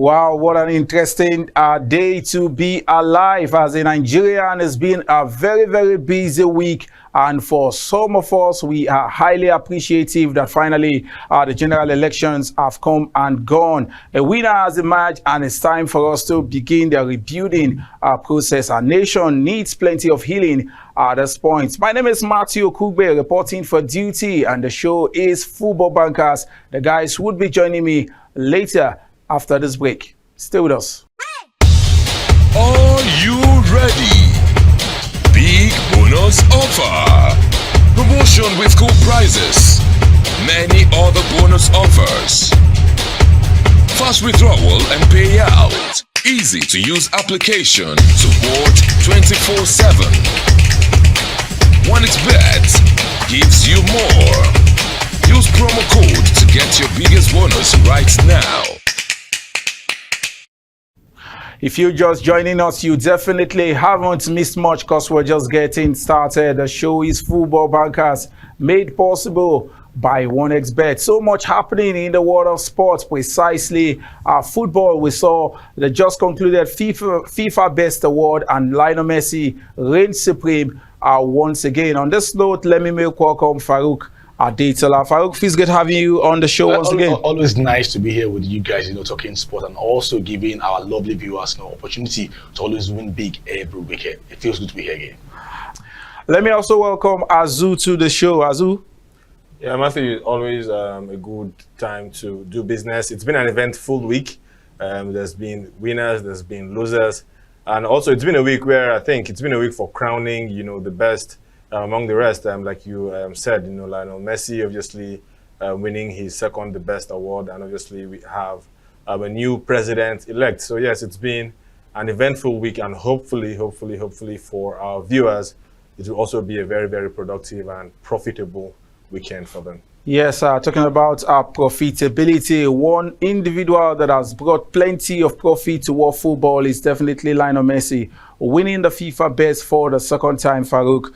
Wow, what an interesting day to be alive. As a Nigerian, it's been a very, very busy week. And for some of us, we are highly appreciative that finally the general elections have come and gone. A winner has emerged, and it's time for us to begin the rebuilding process. Our nation needs plenty of healing at this point. My name is Mathew Okugbe, reporting for duty, and the show is Football Bankers. The guys would be joining me later after this break. Stay with us. Are you ready? Big bonus offer. Promotion with cool prizes. Many other bonus offers. Fast withdrawal and payout. Easy to use application. Support 24/7. When it's bet, gives you more. Use promo code to get your biggest bonus right now. If you're just joining us, you definitely haven't missed much because we're just getting started. The show is Football Bankers, made possible by 1xBet. So much happening in the world of sports, precisely football. We saw the just concluded FIFA Best Award, and Lionel Messi reigns supreme once again. On this note, let me make welcome Faruk. Adetola. Faruk, feels good having you on the show once again. Always nice to be here with you guys, talking sport and also giving our lovely viewers an opportunity to always win big every weekend. It feels good to be here again. Let me also welcome Azu to the show. Azu? Yeah, Matthew, always a good time to do business. It's been an eventful week. There's been winners, there's been losers. And also it's been a week where I think it's been a week for crowning, the best. Among the rest, like you said, Lionel Messi obviously winning his second the best award, and obviously we have a new president-elect. So yes, it's been an eventful week, and hopefully for our viewers, it will also be a very, very productive and profitable weekend for them. Yes, talking about profitability, one individual that has brought plenty of profit to world football is definitely Lionel Messi, winning the FIFA Best for the second time. Faruk,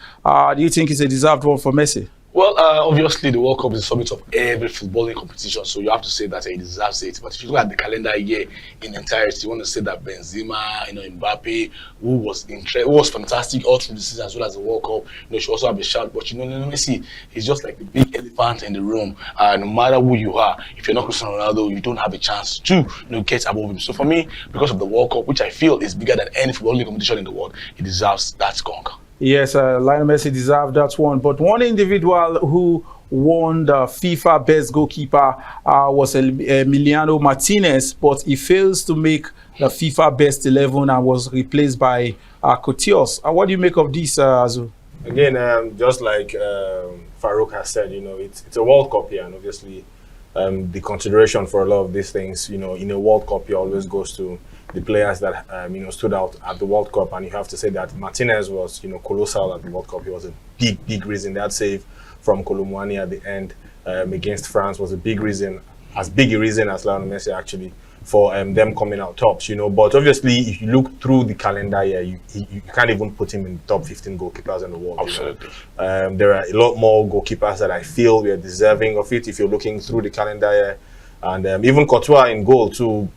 do you think it's a deserved one for Messi? Well, obviously the World Cup is the summit of every footballing competition, so you have to say that he deserves it. But if you look at the calendar year in entirety, you want to say that Benzema, Mbappe, who was fantastic all through the season as well as the World Cup, should also have a shout. But Messi is just like the big elephant in the room. No matter who you are, if you're not Cristiano Ronaldo, you don't have a chance to get above him. So for me, because of the World Cup, which I feel is bigger than any footballing competition in the world, he deserves that skunk. Yes, Lionel Messi deserved that one. But one individual who won the FIFA Best Goalkeeper was Emiliano Martinez, but he fails to make the FIFA Best 11 and was replaced by Courtois. What do you make of this, Azu? Again, just like Faruk has said, it's a World Cup here, and obviously the consideration for a lot of these things, in a World Cup, it always goes to the players that stood out at the World Cup, and you have to say that Martinez was colossal at the World Cup. He was a big reason. That save from Colomwani at the end against France was a big reason, as big a reason as Lionel Messi actually, for them coming out tops. But obviously if you look through the calendar here, you can't even put him in the top 15 goalkeepers in the world. Absolutely. There are a lot more goalkeepers that I feel were deserving of it if you're looking through the calendar here. And even Courtois in goal too,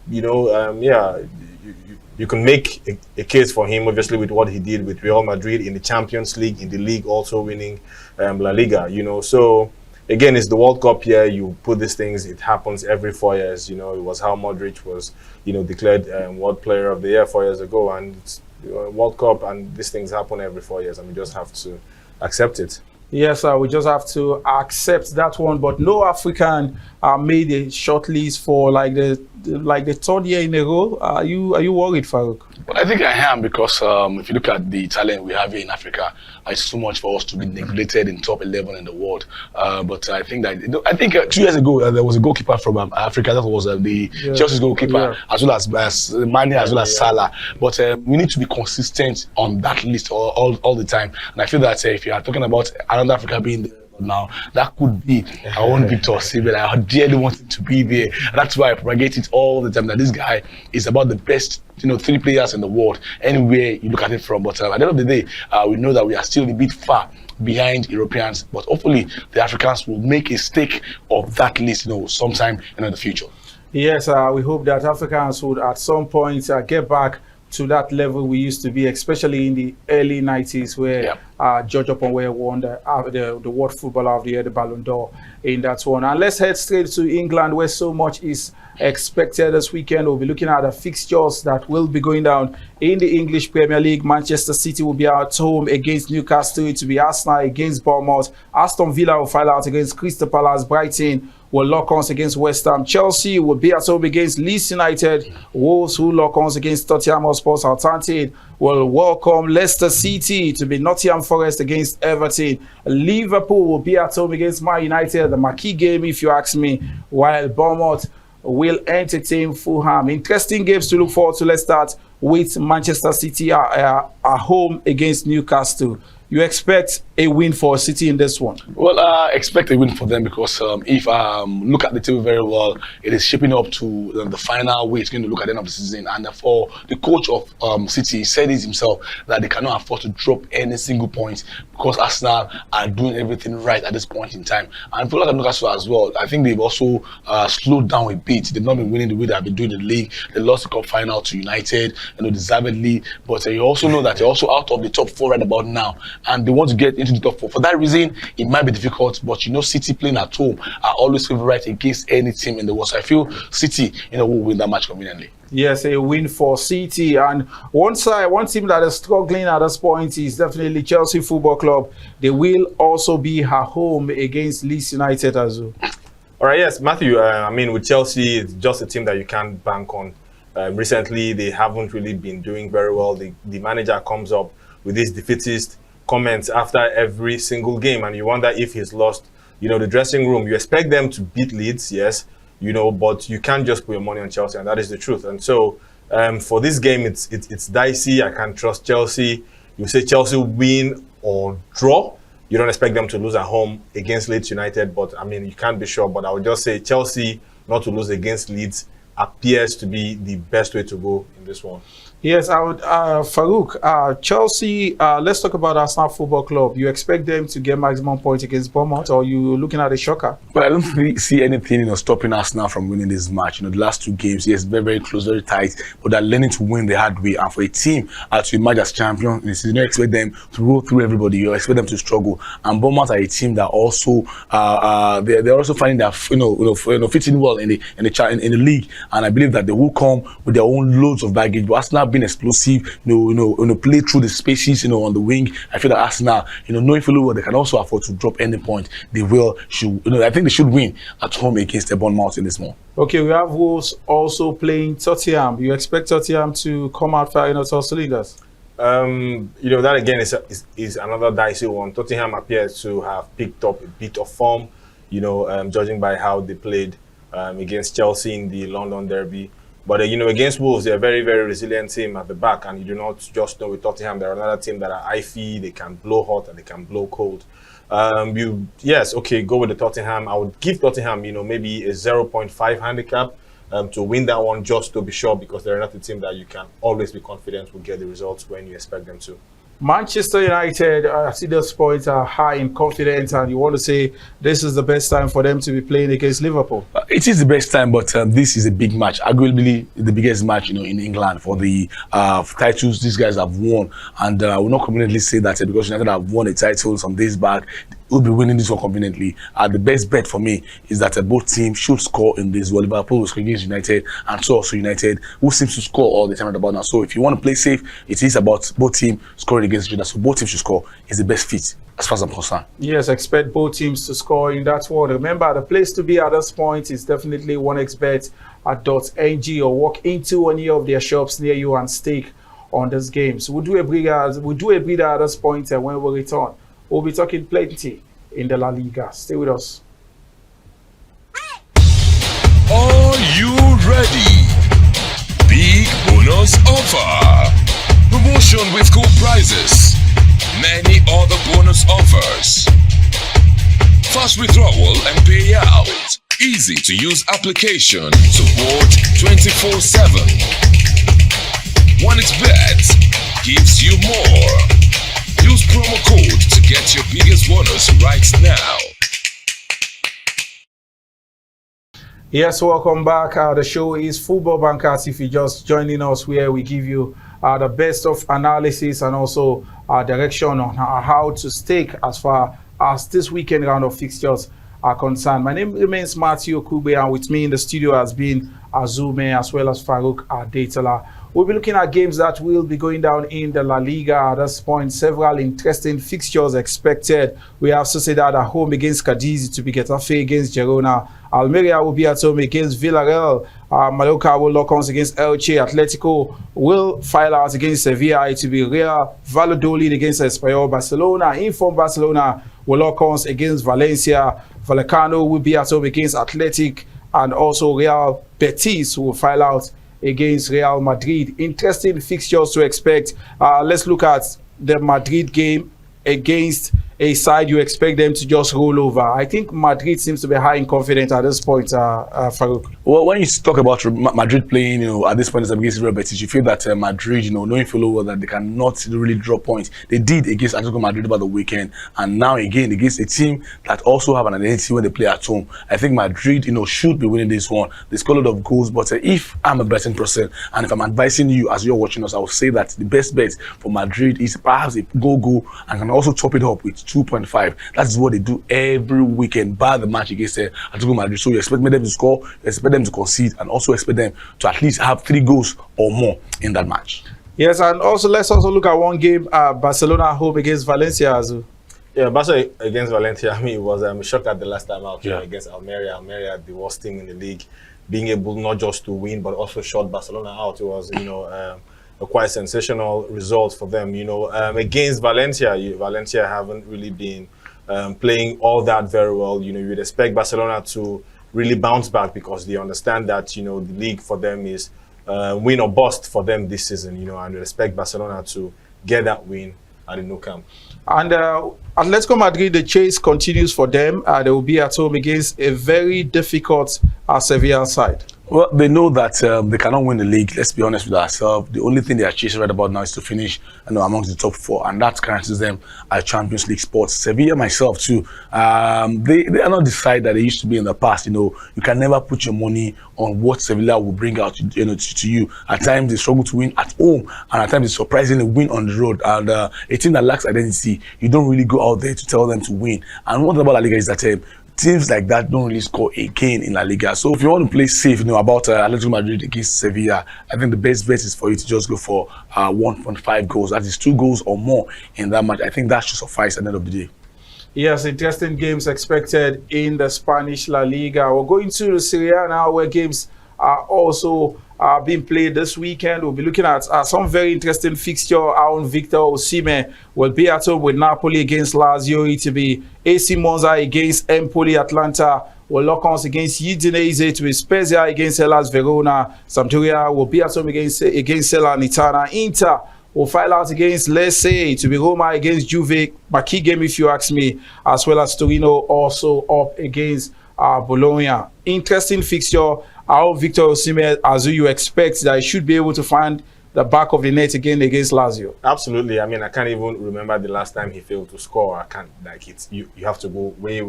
you can make a case for him, obviously, with what he did with Real Madrid in the Champions League, in the league also winning Laliga, So again, it's the World Cup here. You put these things, it happens every 4 years. It was how Modric was, declared World Player of the Year 4 years ago, and it's World Cup, and these things happen every 4 years, and we just have to accept it. Yes, we just have to accept that one. But no African made a short list for like the third year in a row. Are you worried, Faruk? Well, I think I am, because if you look at the talent we have here in Africa, it's too much for us to be neglected in top 11 in the world. But I think that 2 years ago there was a goalkeeper from Africa that was the Chelsea's goalkeeper, as well as Mane, as well as Salah. But we need to be consistent on that list all the time. And I feel that if you are talking about another Africa being there now, that could be our own Victor Osimhen. I dearly want him to be there. And that's why I propagate it all the time, that this guy is about the best 3 players in the world, anywhere you look at it from. But at the end of the day, we know that we are still a bit far behind Europeans, but hopefully the Africans will make a stake of that list sometime in the future. Yes, we hope that Africans would at some point get back to that level we used to be, especially in the early 90s where George Oponwe won the World Footballer of the Year, the Ballon d'Or in that one. And let's head straight to England where so much is expected this weekend. We'll be looking at the fixtures that will be going down in the English Premier League. Manchester City will be at home against Newcastle. It will be Arsenal against Bournemouth. Aston Villa will fight out against Crystal Palace. Brighton will lock ons against West Ham. Chelsea will be at home against Leeds United. Wolves will lock ons against Tottenham Hotspur. Southampton will welcome Leicester City to be Nottingham Forest against Everton. Liverpool will be at home against Man United, the marquee game if you ask me, while Bournemouth will entertain Fulham. Interesting games to look forward to. Let's start with Manchester City at home against Newcastle. You expect a win for City in this one? Well, I expect a win for them because if look at the table very well, it is shaping up to the final way it's going to look at the end of the season. And for the coach of City, he said it himself that they cannot afford to drop any single point because Arsenal are doing everything right at this point in time. And for Newcastle as well, I think they've also slowed down a bit. They've not been winning the way they've been doing the league. They lost the cup final to United, deservedly. But you also know that they're also out of the top 4 right about now. And they want to get into the top 4. For that reason, it might be difficult, but City playing at home are always favorite against any team in the world. So I feel City, will win that match conveniently. Yes, a win for City. And one team that is struggling at this point is definitely Chelsea Football Club. They will also be at home against Leeds United as well. All right, yes, Matthew. With Chelsea, it's just a team that you can't bank on. Recently, they haven't really been doing very well. The manager comes up with this defeatist comments after every single game, and you wonder if he's lost, the dressing room. You expect them to beat Leeds, yes, but you can't just put your money on Chelsea, and that is the truth. And so, for this game, it's dicey. I can't trust Chelsea. You say Chelsea win or draw. You don't expect them to lose at home against Leeds United, but you can't be sure. But I would just say Chelsea not to lose against Leeds appears to be the best way to go in this one. Yes, I would. Faruk, Chelsea, let's talk about Arsenal Football Club. You expect them to get maximum points against Bournemouth, or you looking at a shocker? Well, I don't really see anything stopping Arsenal from winning this match. The last 2 games, yes, very, very close, very tight, but they're learning to win the hard way. And for a team to emerge as champion, you don't expect them to roll through everybody. You expect them to struggle. And Bournemouth are a team that also they're also finding that fitting well in the league. And I believe that they will come with their own loads of baggage. But Arsenal being explosive, play through the spaces, on the wing. I feel that Arsenal, knowing fully well they can also afford to drop any point. They will. I think they should win at home against the Bournemouth in this one. Okay, we have Wolves also playing Tottenham. You expect Tottenham to come out firing at us leaders? That again is another dicey one. Tottenham appears to have picked up a bit of form, judging by how they played against Chelsea in the London derby. But, against Wolves, they're a very, very resilient team at the back. And you do not just know with Tottenham, they're another team that are iffy. They can blow hot and they can blow cold. Go with the Tottenham. I would give Tottenham, maybe a 0.5 handicap to win that one just to be sure, because they're not a team that you can always be confident will get the results when you expect them to. Manchester United, I see those points are high in confidence, and you want to say this is the best time for them to be playing against Liverpool. It is the best time, but this is a big match, arguably the biggest match, in England for the titles these guys have won. And I will not conveniently say that because United have won a title some days back, will be winning this one conveniently. The best bet for me is that both teams should score in this. Well, Liverpool will score against United, and so also United, who seems to score all the time right about now. So if you want to play safe, it is about both teams scoring against each other. So both teams should score is the best fit as far as I'm concerned. Yes, expect both teams to score in that one. Remember, the place to be at this point is definitely OneXBet at .ng, or walk into any of their shops near you and stake on this game. So we'll do a breather at this point, and when we return, we'll be talking plenty in the Laliga. Stay with us. Are you ready? Big bonus offer. Promotion with cool prizes. Many other bonus offers. Fast withdrawal and payout. Easy to use application. Support 24/7. OneXBet gives you more. Use promo code to get your biggest bonus right now. Yes, welcome back. The show is Football Bankers. If you're just joining us, where we give you the best of analysis and also direction on how to stake as far as this weekend round of fixtures are concerned. My name remains Mathew Okugbe, and with me in the studio has been Umeh as well as Faruk Adetola. We'll be looking at games that will be going down in the Laliga at this point. Several interesting fixtures expected. We have Sociedad at home against Cadiz, to be Getafe against Girona. Almeria will be at home against Villarreal. Mallorca will lock arms against Elche. Atletico will file out against Sevilla. It will be Real Valladolid against Espanyol. Barcelona, informed Barcelona, will lock arms against Valencia. Vallecano will be at home against Athletic. And also Real Betis will file out against Real Madrid. Interesting fixtures to expect. Let's look at the Madrid game against a side you expect them to just roll over. I think Madrid seems to be high in confidence at this point, Faruk. Well, when you talk about Madrid playing, at this point against Real Betis, you feel that Madrid, knowing full well that they cannot really drop points. They did against Atletico Madrid about the weekend, and now again against a team that also have an identity when they play at home. I think Madrid, should be winning this one. They score a lot of goals, but if I'm a betting person and if I'm advising you as you're watching us, I will say that the best bet for Madrid is perhaps a goal and can also top it up with 2.5. That is what they do every weekend, bar the match against Atletico Madrid. So you expect them to score, you expect them to concede, and also expect them to at least have 3 goals or more in that match. Yes, and also let's also look at one game, Barcelona home against Valencia. Yeah, Barca against Valencia. It was a shock at the last time out against Almeria. Almeria, the worst team in the league, being able not just to win but also shut Barcelona out. It was, a quite sensational result for them. Against Valencia, Valencia haven't really been playing all that very well. You'd expect Barcelona to really bounce back because they understand that the league for them is win or bust for them this season. And you'd expect Barcelona to get that win at the Nou Camp. And Atletico Madrid, the chase continues for them. They will be at home against a very difficult Sevilla side. Well, they know that they cannot win the league. Let's be honest with ourselves. The only thing they are chasing right about now is to finish amongst the top 4, and that guarantees them a Champions League spot. Sevilla, myself too, they are not the side that they used to be in the past. You can never put your money on what Sevilla will bring out to you. At times they struggle to win at home, and at times they surprisingly win on the road. And a team that lacks identity, you don't really go out there to tell them to win. And one thing about La Liga is that teams like that don't really score again in La Liga. So if you want to play safe, about Atletico Madrid against Sevilla, I think the best bet is for you to just go for 1.5 goals. That is 2 goals or more in that match. I think that should suffice at the end of the day. Yes, interesting games expected in the Spanish La Liga. We're going to the Serie A now, where games are also being played this weekend. We'll be looking at some very interesting fixture. Our own Victor Osimhen will be at home with Napoli against Lazio. It will be AC Monza against Empoli. Atlanta will lock arms against Udinese. To be Spezia against Hellas Verona. Sampdoria will be at home against Salernitana. Inter will file out against Lecce. To be Roma against Juve. My key game, if you ask me, as well as Torino also up against Bologna. Interesting fixture. Our Victor Osimhen, as you expect, that he should be able to find the back of the net again against Lazio. Absolutely. I can't even remember the last time he failed to score. I can't. You have to go way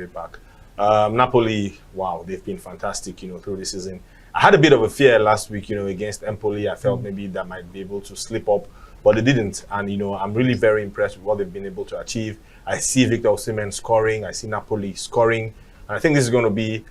back. Napoli, wow, they've been fantastic, through the season. I had a bit of a fear last week, against Empoli. I felt maybe that might be able to slip up, but they didn't. And I'm really very impressed with what they've been able to achieve. I see Victor Osimhen scoring. I see Napoli scoring. I think this is going to be,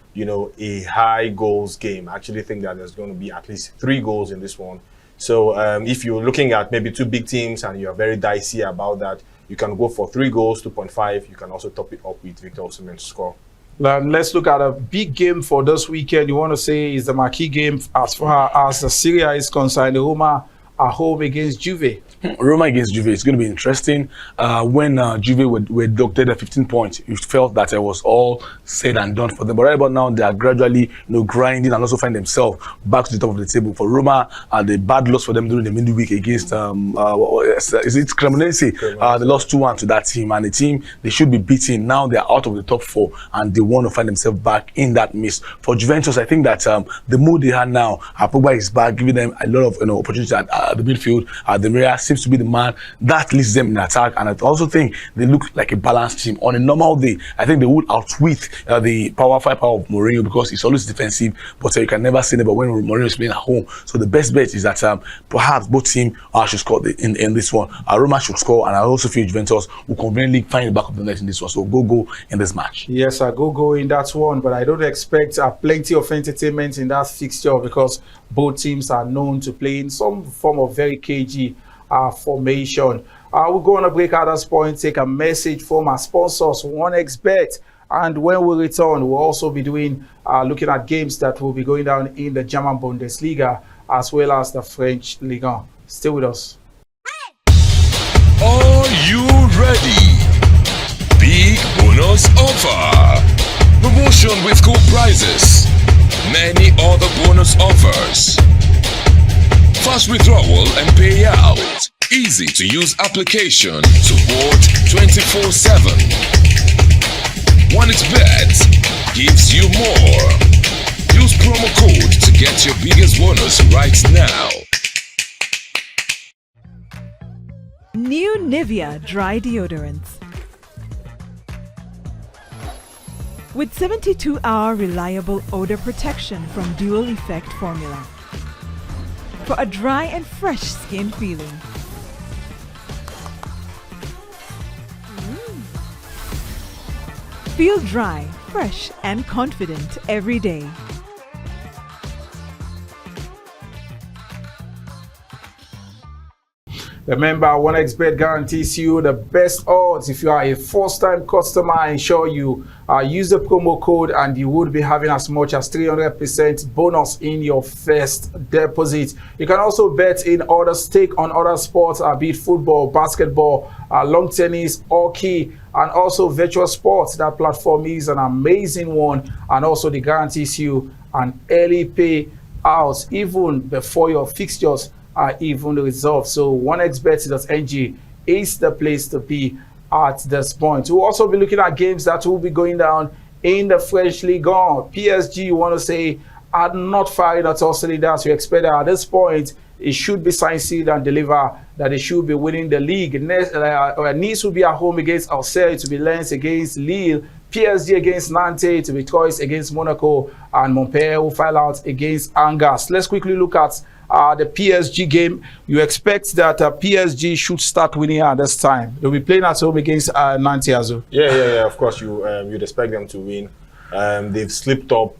a high goals game. I actually think that there's going to be at least 3 goals in this one. So if you're looking at maybe 2 big teams and you're very dicey about that, you can go for 3 goals, 2.5. You can also top it up with Victor Osimhen's score. Let's look at a big game for this weekend. You want to say is the marquee game as far as the Serie A is concerned. Roma at home against Juve. Roma against Juve, it's going to be interesting. When Juve were doctored at 15 points, you felt that it was all said and done for them. But right about now, they are gradually grinding and also find themselves back to the top of the table. For Roma, the bad loss for them during the midweek against, is it Cremonese? They lost 2-1 to that team, and the team, they should be beaten. Now they are out of the top 4, and they want to find themselves back in that mist. For Juventus, I think that the mood they had now, Pogba is back, giving them a lot of opportunity the midfield. Demaria seems to be the man that leads them in attack, and I also think they look like a balanced team. On a normal day, I think they would outwit the power of Mourinho because it's always defensive, but you can never say never when Mourinho is playing at home. So the best bet is that perhaps both teams should score in this one. Roma should score, and I also feel Juventus will conveniently find the back of the net in this one. So go in this match. Yes, I go in that one, but I don't expect plenty of entertainment in that fixture because both teams are known to play in some form of very cagey formation. We'll go on a break at this point, take a message from our sponsors, 1xBet, and when we return, we'll also be doing looking at games that will be going down in the German Bundesliga as well as the French Liga. Stay with us. Are you ready? Big bonus offer. Promotion with cool prizes. Many other bonus offers. Fast withdrawal and payout. Easy to use application. Support 24/7. 1xBet gives you more. Use promo code to get your biggest bonus right now. New Nivea Dry Deodorant. With 72-hour reliable odor protection from Dual Effect formula. For a dry and fresh skin feeling. Feel dry, fresh and confident every day. Remember, 1xBet guarantees you the best odds. If you are a first-time customer, I ensure you use the promo code and you would be having as much as 300% bonus in your first deposit. You can also bet in other stake on other sports, be it football, basketball, lawn tennis, hockey, and also virtual sports. That platform is an amazing one, and also it guarantees you an early payout even before your fixtures are even resolved. So 1xBet.ng is the place to be at this point. We'll also be looking at games that will be going down in the French Ligue 1. PSG, you want to say, are not firing at all cylinders. We expect that at this point it should be signed, sealed, and deliver that they should be winning the league. Nice will be at home against Auxerre, to be Lens against Lille, PSG against Nantes, to be Troyes against Monaco, and Montpellier will file out against Angers. Let's quickly look at the PSG game. You expect that PSG should start winning at this time. They'll be playing at home against Nantes as well. Yeah. Of course, you'd expect them to win. They've slipped up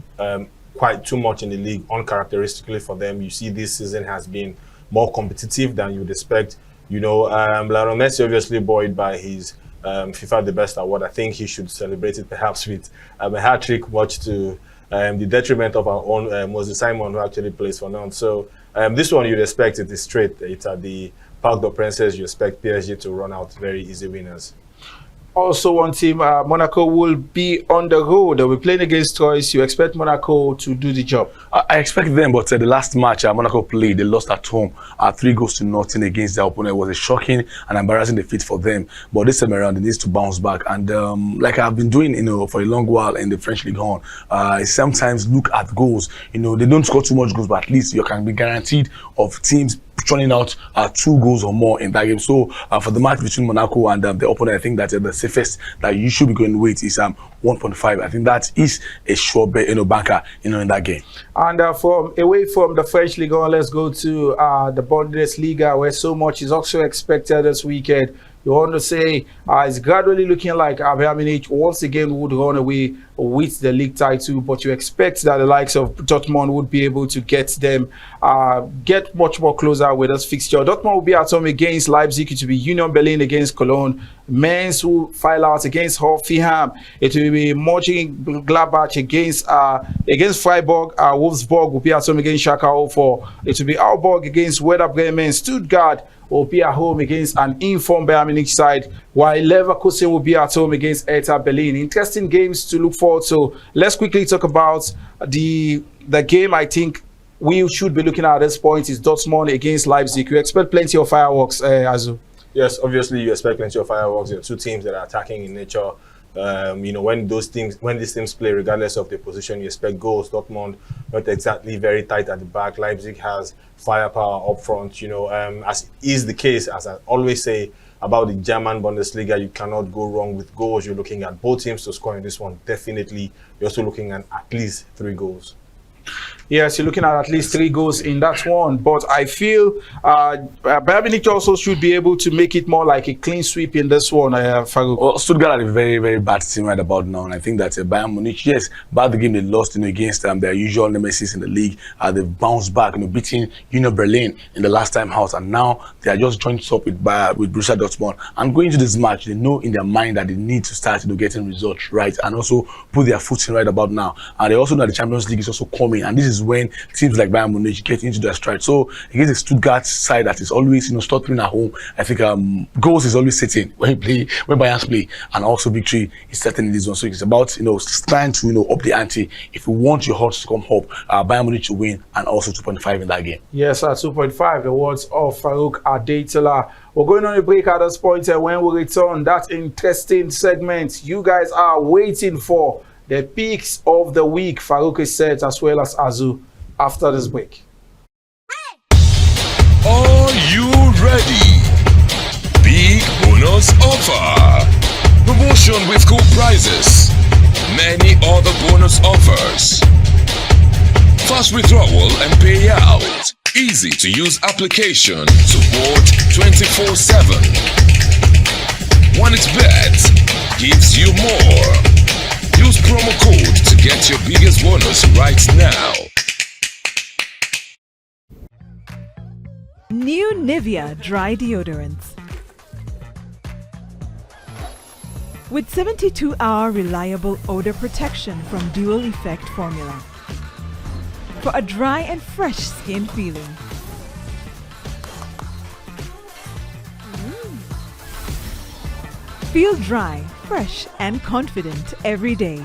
quite too much in the league, uncharacteristically for them. You see, this season has been more competitive than you'd expect. Lionel Messi obviously buoyed by his FIFA the Best Award. I think he should celebrate it perhaps with a hat-trick, much to the detriment of our own Moses Simon, who actually plays for Nantes. So this one you'd expect it is straight. It's at the Parc des Princes. You expect PSG to run out very easy winners. Also, one team, Monaco, will be on the road. They'll be playing against Troyes. You expect Monaco to do the job? I expect them, but the last match Monaco played, they lost at home 3-0 against their opponent. It was a shocking and embarrassing defeat for them. But this time around, they need to bounce back. And like I've been doing, for a long while in the French Ligue 1, I sometimes look at goals. They don't score too much goals, but at least you can be guaranteed of teams churning out 2 goals or more in that game. So for the match between Monaco and the opponent, I think that the safest that you should be going with is 1.5. I think that is a sure bet, banker, in that game. And away from the French Ligue 1, let's go to the Bundesliga, where so much is also expected this weekend. You want to say it's gradually looking like Bayern Munich once again would run away with the league title, but you expect that the likes of Dortmund would be able to get them get much more closer with this fixture. Dortmund will be at home against Leipzig. It will be Union Berlin against Cologne. Mainz will file out against Hoffenheim. It will be Mönchengladbach against Freiburg. Wolfsburg will be at home against Schalke 04. It will be Augsburg against Werder Bremen. Stuttgart will be at home against an informed Bayern Munich side, while Leverkusen will be at home against Hertha Berlin. Interesting games to look forward to. Let's quickly talk about the game I think we should be looking at this point is Dortmund against Leipzig. You expect plenty of fireworks, Azu? Yes, obviously you expect plenty of fireworks. There are 2 teams that are attacking in nature. When these teams play, regardless of their position, you expect goals. Dortmund not exactly very tight at the back. Leipzig has firepower up front. As is the case, as I always say about the German Bundesliga, you cannot go wrong with goals. You're looking at both teams to score in this one. Definitely, you're also looking at least 3 goals. Yes, you're looking at least 3 goals in that one. But I feel Bayern Munich also should be able to make it more like a clean sweep in this one, Faruk. Well, Stuttgart are a very, very bad team right about now. And I think that Bayern Munich, yes, bad the game they lost against their usual nemesis in the league. They've bounced back, beating Union Berlin in the last time out. And now they are just joined up with Borussia Dortmund. And going into this match, they know in their mind that they need to start getting results right and also put their foot in right about now. And they also know that the Champions League is also coming. And this is when teams like Bayern Munich get into their stride. So against the Stuttgart side that is always stuttering at home, I think goals is always sitting when Bayern play, and also victory is certain in this one. So it's about trying to up the ante if you want your hearts to come up. Bayern Munich to win and also 2.5 in that game. Yes, at 2.5, the words of Faruk Adetola. We're going on a break at this point, and when we return, that interesting segment you guys are waiting for. The picks of the week. Faruk is set as well as Azu after this break. Are you ready? Big bonus offer. Promotion with cool prizes. Many other bonus offers. Fast withdrawal and payout. Easy to use application. Support 24/7. One Bet gives you more. Use promo code to get your biggest bonus right now. New Nivea Dry Deodorants. With 72-hour reliable odor protection from dual effect formula. For a dry and fresh skin feeling. Feel dry, fresh and confident every day.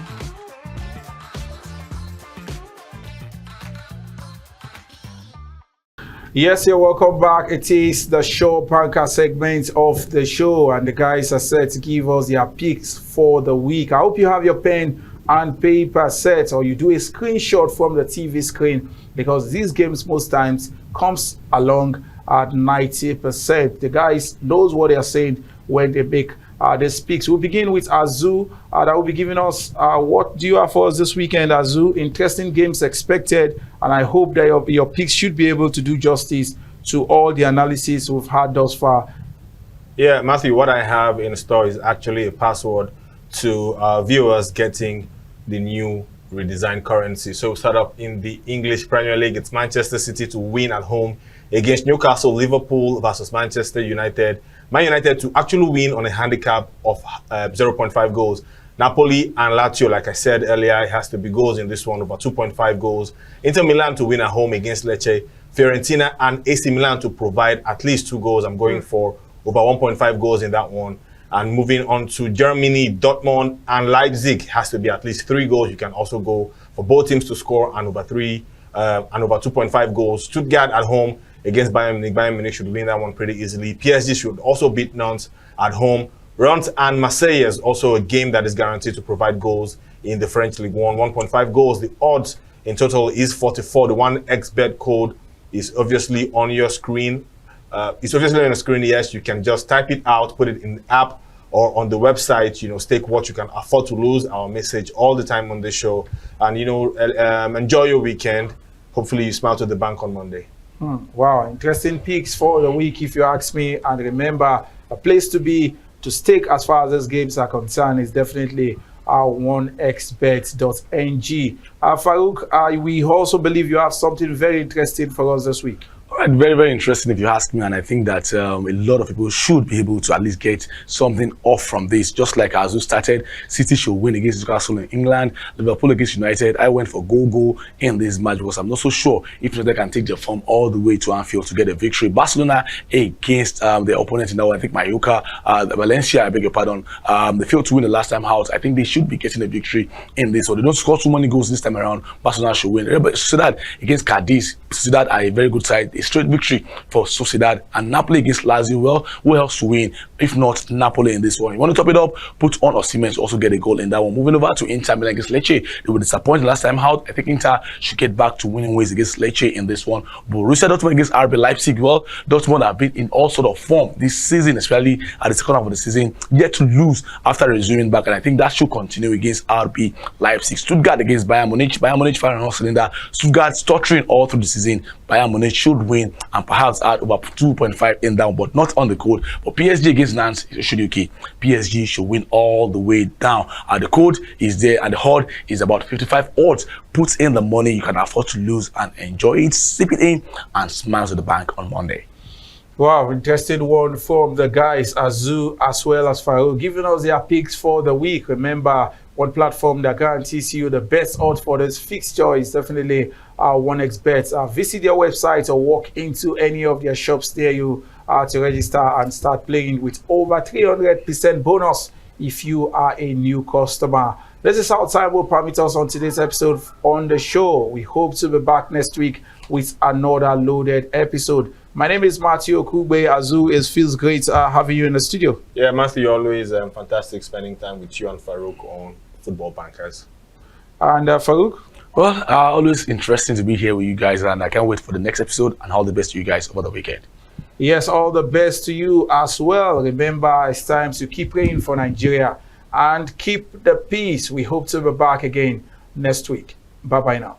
Yes, you're welcome back. It is the show banker segment of the show, and the guys are set to give us their picks for the week. I hope you have your pen and paper set, or you do a screenshot from the TV screen, because these games most times comes along at 90%. The guys knows what they are saying when they make this picks. We'll begin with Azu. That will be giving us what do you have for us this weekend, Azu? Interesting games expected, and I hope that your picks should be able to do justice to all the analysis we've had thus far. Yeah, Matthew, what I have in store is actually a password to viewers getting the new redesigned currency. So we'll start up in the English Premier League. It's Manchester City to win at home against Newcastle. Liverpool versus Manchester United. Man United to actually win on a handicap of 0.5 goals. Napoli and Lazio, like I said earlier, it has to be goals in this one, over 2.5 goals. Inter Milan to win at home against Lecce. Fiorentina and AC Milan to provide at least 2 goals. I'm going for over 1.5 goals in that one. And moving on to Germany, Dortmund and Leipzig has to be at least 3 goals. You can also go for both teams to score and over 2.5 goals. Stuttgart at home against Bayern Munich. Bayern Munich should win that one pretty easily. PSG should also beat Nantes at home. Reims and Marseille is also a game that is guaranteed to provide goals in the French League 1. 1.5 goals. The odds in total is 44. The 1xBet code is obviously on your screen. It's obviously on the screen, yes. You can just type it out, put it in the app or on the website, stake what you can afford to lose. Our message all the time on this show. And, enjoy your weekend. Hopefully you smile to the bank on Monday. Wow, interesting picks for the week, if you ask me. And remember, a place to be to stake as far as these games are concerned is definitely our 1xbet.ng. Faruk, we also believe you have something very interesting for us this week. All right, very, very interesting if you ask me, and I think that a lot of people should be able to at least get something off from this. Just like Azu started, City should win against Newcastle in England, Liverpool against United. I went for goal in this match because I'm not so sure if they can take their form all the way to Anfield to get a victory. Barcelona against their opponent in that one, I think Valencia, I beg your pardon, they failed to win the last time out. I think they should be getting a victory in this, so they don't score too many goals this time around. Barcelona should win. But Sociedad against Cadiz, Sociedad are a very good side. They straight victory for Sociedad, and Napoli against Lazio. Well, who else to win if not Napoli in this one? You want to top it up? Put on Osimhen to also get a goal in that one. Moving over to Inter Milan against Lecce. They were disappointed last time out. I think Inter should get back to winning ways against Lecce in this one. Borussia Dortmund against RB Leipzig. Well, Dortmund have been in all sort of form this season, especially at the second half of the season, yet to lose after resuming back, and I think that should continue against RB Leipzig. Stuttgart against Bayern Munich. Bayern Munich firing on cylinder. Stuttgart stuttering all through the season. Bayern Munich should win and perhaps add over 2.5 in down, but not on the code. But PSG against Nantes should be okay. PSG should win all the way down. The code is there, and the odd is about 55 odds. Put in the money you can afford to lose and enjoy it. Sip it in and smile to the bank on Monday. Wow, interesting one from the guys, Azu as well as Faruk, giving us their picks for the week. Remember, one platform that guarantees you the best odds for this fixture is definitely 1xBet. Visit their website or walk into any of their shops near you to register and start playing with over 300% bonus if you are a new customer. This is how time will permit us on today's episode on the show. We hope to be back next week with another loaded episode. My name is Mathew Okugbe. Azu, it feels great having you in the studio. Yeah, Mathew, always fantastic spending time with you and Faruk on Football Bankers. And Faruk? Well, always interesting to be here with you guys, and I can't wait for the next episode, and all the best to you guys over the weekend. Yes, all the best to you as well. Remember, it's time to keep praying for Nigeria and keep the peace. We hope to be back again next week. Bye-bye now.